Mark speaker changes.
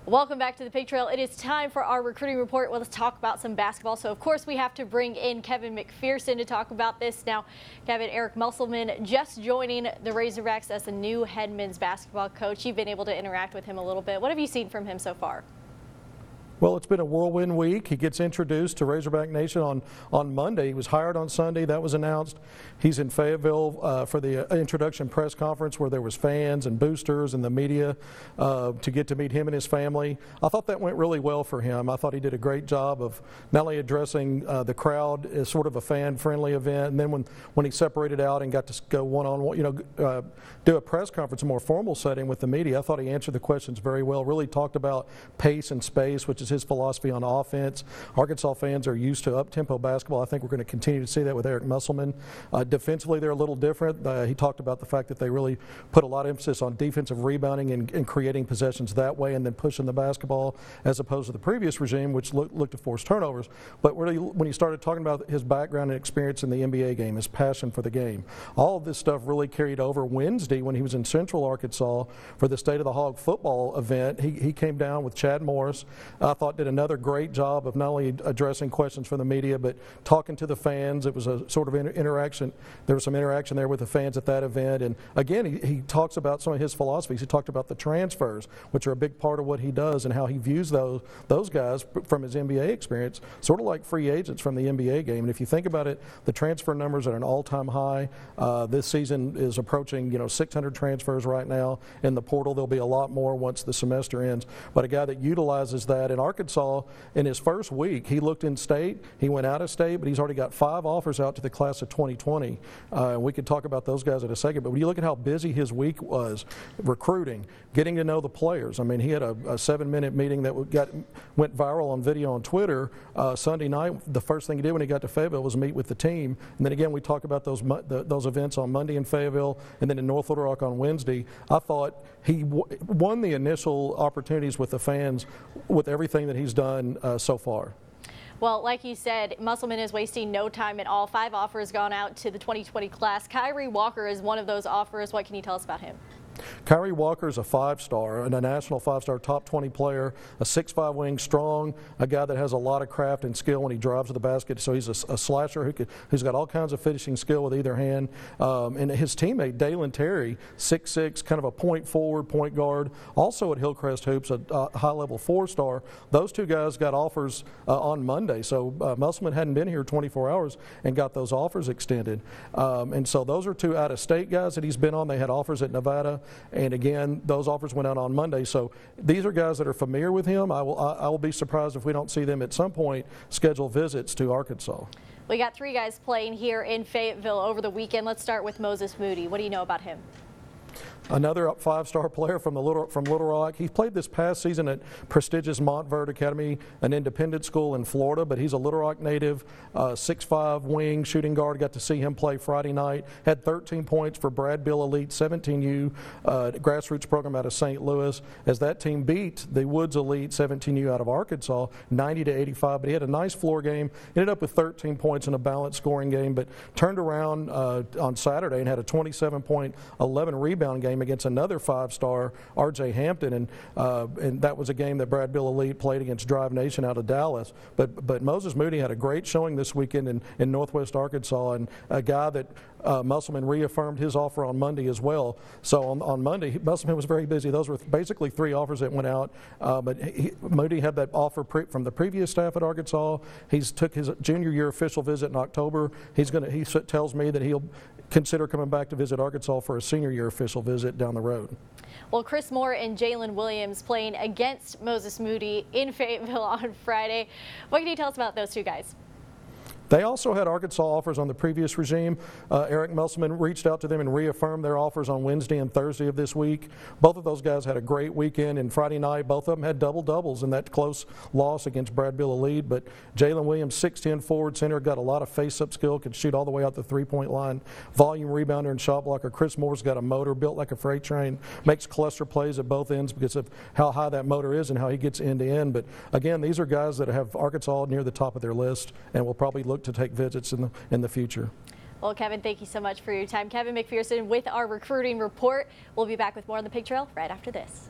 Speaker 1: Welcome back to the Pig Trail. It is time for our recruiting report. Well, let's talk about some basketball. So, of course, we have to bring in Kevin McPherson to talk about this. Now, Kevin, Eric Musselman just joining the Razorbacks as the new head men's basketball coach. You've been able to interact with him a little bit. What have you seen from him so far?
Speaker 2: Well, it's been a whirlwind week. He gets introduced to Razorback Nation on Monday. He was hired on Sunday. That was announced. He's in Fayetteville for the introduction press conference where there was fans and boosters and the media to get to meet him and his family. I thought that went really well for him. I thought he did a great job of not only addressing the crowd as sort of a fan-friendly event, and then when he separated out and got to go one-on-one, do a press conference, a more formal setting with the media, I thought he answered the questions very well, really talked about pace and space, which is his philosophy on offense. Arkansas fans are used to up-tempo basketball. I think we're going to continue to see that with Eric Musselman. Defensively, they're a little different. He talked about the fact that they really put a lot of emphasis on defensive rebounding and creating possessions that way and then pushing the basketball as opposed to the previous regime, which looked to force turnovers. But really, when he started talking about his background and experience in the NBA game, his passion for the game, all of this stuff really carried over Wednesday when he was in Central Arkansas for the State of the Hog football event. He came down with Chad Morris. I thought did another great job of not only addressing questions from the media but talking to the fans. It was a sort of interaction. There was some interaction there with the fans at that event. And again, he talks about some of his philosophies. He talked about the transfers, which are a big part of what he does, and how he views those guys from his NBA experience, sort of like free agents from the NBA game. And if you think about it, the transfer numbers are at an all-time high. This season is approaching 600 transfers right now in the portal. There'll be a lot more once the semester ends. But a guy that utilizes that in Arkansas, in his first week, he looked in state, he went out of state, but he's already got 5 offers out to the class of 2020. We could talk about those guys in a second, but when you look at how busy his week was, recruiting, getting to know the players. I mean, he had a 7-minute meeting that went viral on video on Twitter Sunday night. The first thing he did when he got to Fayetteville was meet with the team. And then again, we talk about those events on Monday in Fayetteville and then in North Little Rock on Wednesday. I thought he won the initial opportunities with the fans with everything that he's done so far.
Speaker 1: Well, like you said, Musselman is wasting no time at all. 5 offers gone out to the 2020 class. Kyrie Walker is one of those offers. What can you tell us about him?
Speaker 2: Kyrie Walker is a 5-star and a national 5-star top 20 player, a 6'5" wing, strong, a guy that has a lot of craft and skill when he drives to the basket. So he's a slasher who's got all kinds of finishing skill with either hand. And his teammate, Dalen Terry, 6'6", kind of a point forward, point guard, also at Hillcrest Hoops, a high-level 4-star. Those two guys got offers on Monday. So Musselman hadn't been here 24 hours and got those offers extended. And so those are 2 out-of-state guys that he's been on. They had offers at Nevada. And again, those offers went out on Monday. So these are guys that are familiar with him. I will be surprised if we don't see them at some point schedule visits to Arkansas.
Speaker 1: We got 3 guys playing here in Fayetteville over the weekend. Let's start with Moses Moody. What do you know about him?
Speaker 2: Another 5-star player from Little Rock. He played this past season at prestigious Montverde Academy, an independent school in Florida, but he's a Little Rock native, 6'5" wing, shooting guard. Got to see him play Friday night. Had 13 points for Brad Bill Elite 17U grassroots program out of St. Louis, as that team beat the Woods Elite 17U out of Arkansas 90-85. But he had a nice floor game. Ended up with 13 points in a balanced scoring game, but turned around on Saturday and had a 27-point, 11-rebound game against another 5-star, R.J. Hampton, and that was a game that Brad Bill Elite played against Drive Nation out of Dallas. But Moses Moody had a great showing this weekend in Northwest Arkansas, and a guy that Musselman reaffirmed his offer on Monday as well. So on Monday, Musselman was very busy. Those were basically 3 offers that went out, but Moody had that offer from the previous staff at Arkansas. He's took his junior year official visit in October. He tells me that he'll consider coming back to visit Arkansas for a senior year official visit down the road.
Speaker 1: Well, Chris Moore and Jalen Williams playing against Moses Moody in Fayetteville on Friday. What can you tell us about those 2 guys?
Speaker 2: They also had Arkansas offers on the previous regime. Eric Musselman reached out to them and reaffirmed their offers on Wednesday and Thursday of this week. Both of those guys had a great weekend, and Friday night both of them had double-doubles in that close loss against Brad Bill Elite. But Jalen Williams, 6'10" forward center, got a lot of face-up skill, could shoot all the way out the 3-point line, volume rebounder and shot blocker. Chris Moore's got a motor built like a freight train, makes cluster plays at both ends because of how high that motor is and how he gets end-to-end. But again, these are guys that have Arkansas near the top of their list and will probably look to take visits in the future.
Speaker 1: Well, Kevin, thank you so much for your time. Kevin McPherson with our recruiting report. We'll be back with more on the Pig Trail right after this.